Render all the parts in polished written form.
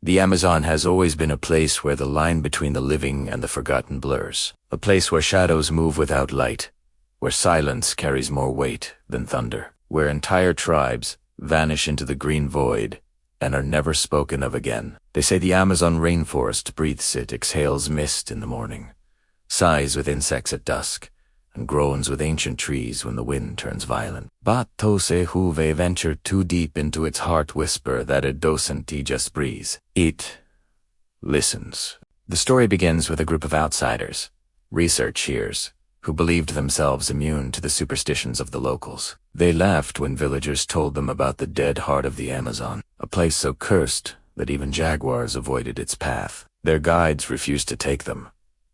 The Amazon has always been a place where the line between the living and the forgotten blurs. A place where shadows move without light, where silence carries more weight than thunder, where entire tribes vanish into the green void and are never spoken of again. They say the Amazon rainforest breathes it, exhales mist in the morning, sighs with insects at dusk, and groans with ancient trees when the wind turns violent. But Tose Huve ventured too deep into its heart whisper that it doesn't just breathe. It listens. The story begins with a group of outsiders, researchers, who believed themselves immune to the superstitions of the locals. They laughed when villagers told them about the dead heart of the Amazon, a place so cursed that even jaguars avoided its path. Their guides refused to take them,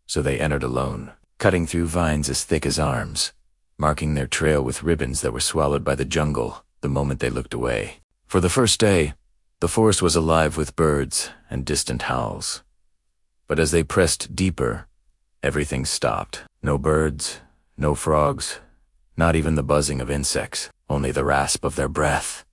so they entered alone, cutting through vines as thick as arms, marking their trail with ribbons that were swallowed by the jungle the moment they looked away. For the first day, the forest was alive with birds and distant howls. But as they pressed deeper, everything stopped. No birds, no frogs, not even the buzzing of insects, only the rasp of their breath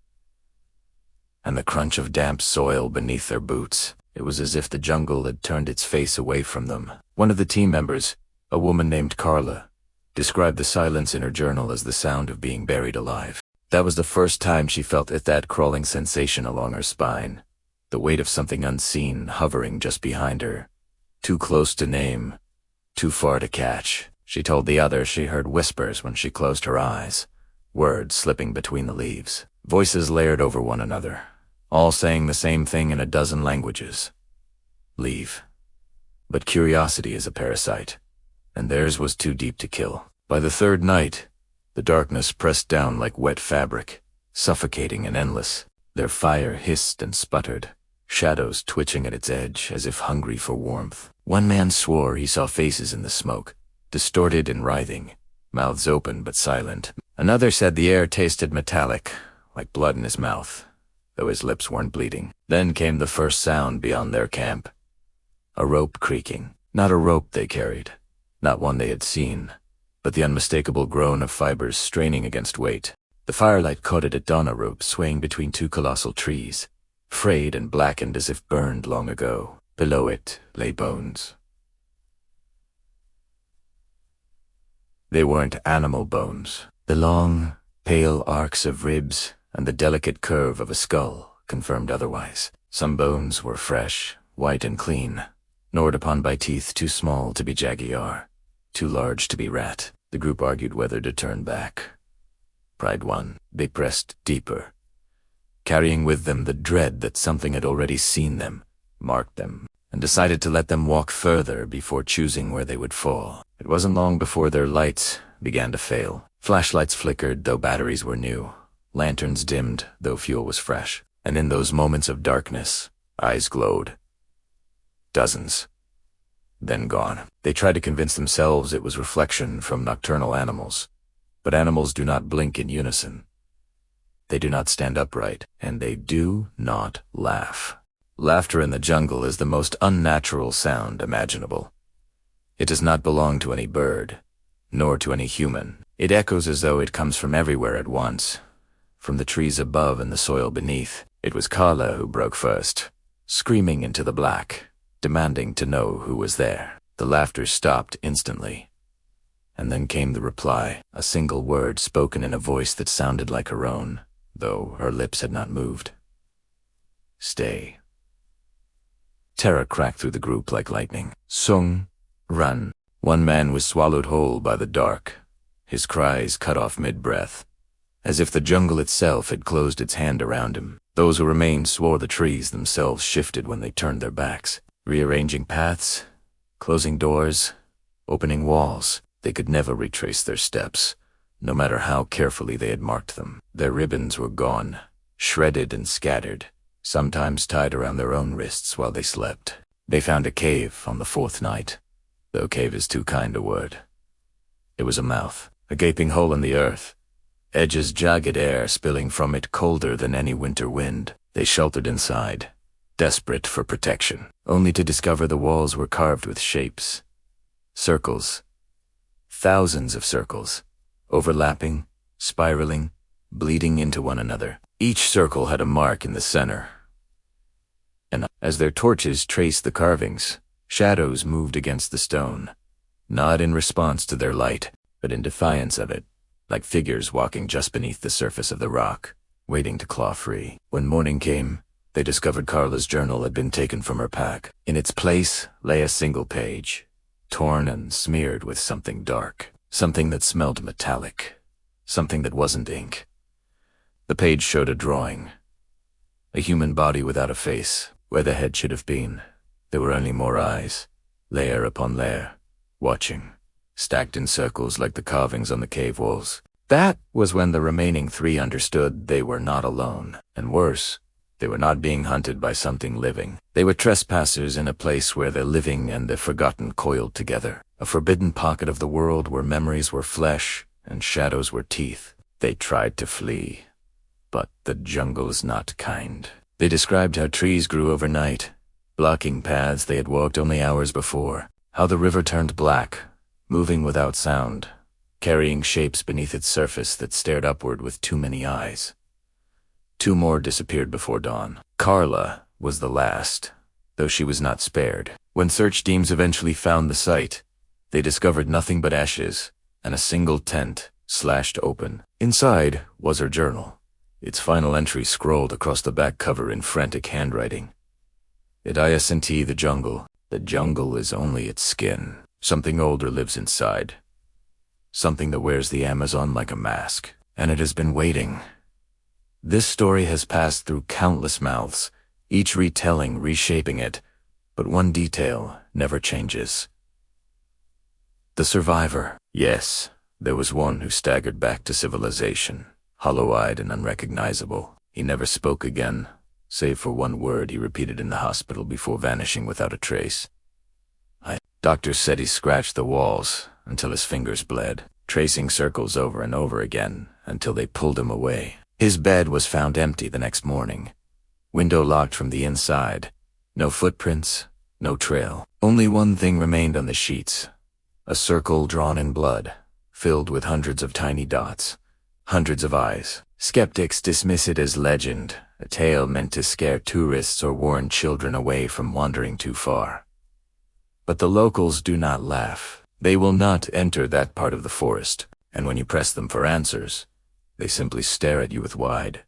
and the crunch of damp soil beneath their boots. It was as if the jungle had turned its face away from them. One of the team members, a woman named Carla, described the silence in her journal as the sound of being buried alive. That was the first time she felt that crawling sensation along her spine, the weight of something unseen hovering just behind her, too close to name, too far to catch. She told the others she heard whispers when she closed her eyes, words slipping between the leaves, voices layered over one another, all saying the same thing in a dozen languages. Leave. But curiosity is a parasite, and theirs was too deep to kill. By the third night, the darkness pressed down like wet fabric, suffocating and endless. Their fire hissed and sputtered, shadows twitching at its edge as if hungry for warmth. One man swore he saw faces in the smoke, distorted and writhing, mouths open but silent. Another said the air tasted metallic, like blood in his mouth, though his lips weren't bleeding. Then came the first sound beyond their camp. A rope creaking. Not a rope they carried, not one they had seen, but the unmistakable groan of fibers straining against weight. The firelight caught it at dawn, a rope swaying between two colossal trees, frayed and blackened as if burned long ago. Below it lay bones. They weren't animal bones. The long, pale arcs of ribs and the delicate curve of a skull confirmed otherwise. Some bones were fresh, white and clean, gnawed upon by teeth too small to be jaguar, too large to be rat. The group argued whether to turn back. Pride won. They pressed deeper, carrying with them the dread that something had already seen them, marked them, and decided to let them walk further before choosing where they would fall. It wasn't long before their lights began to fail. Flashlights flickered, though batteries were new. Lanterns dimmed, though fuel was fresh. And in those moments of darkness, eyes glowed. Dozens. Then gone. They tried to convince themselves it was reflection from nocturnal animals. But animals do not blink in unison. They do not stand upright, and they do not laugh. Laughter in the jungle is the most unnatural sound imaginable. It does not belong to any bird, nor to any human. It echoes as though it comes from everywhere at once, from the trees above and the soil beneath. It was Carla who broke first, screaming into the black, demanding to know who was there. The laughter stopped instantly. And then came the reply, a single word spoken in a voice that sounded like her own, though her lips had not moved. Stay. Terror cracked through the group like lightning. Sung, run. One man was swallowed whole by the dark, his cries cut off mid-breath, as if the jungle itself had closed its hand around him. Those who remained swore the trees themselves shifted when they turned their backs, rearranging paths, closing doors, opening walls. They could never retrace their steps, no matter how carefully they had marked them. Their ribbons were gone, shredded and scattered, sometimes tied around their own wrists while they slept. They found a cave on the fourth night, though cave is too kind a word. It was a mouth, a gaping hole in the earth, edges jagged, air spilling from it colder than any winter wind. They sheltered inside, desperate for protection, only to discover the walls were carved with shapes. Circles. Thousands of circles, overlapping, spiraling, bleeding into one another. Each circle had a mark in the center, and as their torches traced the carvings, shadows moved against the stone, not in response to their light, but in defiance of it, like figures walking just beneath the surface of the rock, waiting to claw free. When morning came, they discovered Carla's journal had been taken from her pack. In its place lay a single page, torn and smeared with something dark, something that smelled metallic, something that wasn't ink. The page showed a drawing, a human body without a face. Where the head should have been, there were only more eyes, layer upon layer, watching, stacked in circles like the carvings on the cave walls. That was when the remaining three understood they were not alone, and worse, they were not being hunted by something living. They were trespassers in a place where the living and the forgotten coiled together, a forbidden pocket of the world where memories were flesh and shadows were teeth. They tried to flee, but the jungle's not kind. They described how trees grew overnight, blocking paths they had walked only hours before, how the river turned black, moving without sound, carrying shapes beneath its surface that stared upward with too many eyes. 2 more disappeared before dawn. Carla was the last, though she was not spared. When search teams eventually found the site, they discovered nothing but ashes and a single tent slashed open. Inside was her journal, its final entry scrolled across the back cover in frantic handwriting. "Idiocinti the jungle. The jungle is only its skin. Something older lives inside. Something that wears the Amazon like a mask. And it has been waiting." This story has passed through countless mouths, each retelling, reshaping it, but one detail never changes. The survivor. Yes, there was one who staggered back to civilization, hollow-eyed and unrecognizable. He never spoke again, save for one word he repeated in the hospital before vanishing without a trace. Doctors said he scratched the walls until his fingers bled, tracing circles over and over again until they pulled him away. His bed was found empty the next morning, window locked from the inside. No footprints, no trail. Only one thing remained on the sheets, a circle drawn in blood, filled with hundreds of tiny dots, hundreds of eyes. Skeptics dismiss it as legend, a tale meant to scare tourists or warn children away from wandering too far. But the locals do not laugh. They will not enter that part of the forest, and when you press them for answers, they simply stare at you with wide,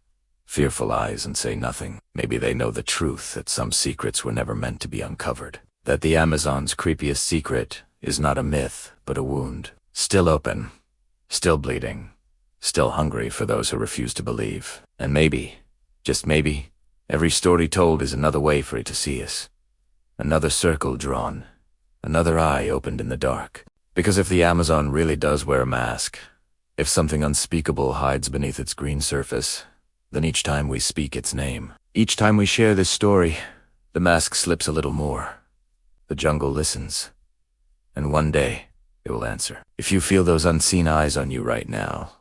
fearful eyes and say nothing. Maybe they know the truth, that some secrets were never meant to be uncovered, that the Amazon's creepiest secret is not a myth, but a wound, still open, still bleeding, still hungry for those who refuse to believe. And maybe, just maybe, every story told is another way for it to see us. Another circle drawn, another eye opened in the dark. Because if the Amazon really does wear a mask, if something unspeakable hides beneath its green surface, then each time we speak its name, each time we share this story, the mask slips a little more. The jungle listens, and one day it will answer. If you feel those unseen eyes on you right now,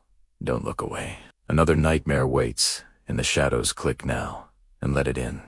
don't look away. Another nightmare waits, and the shadows click now, and let it in.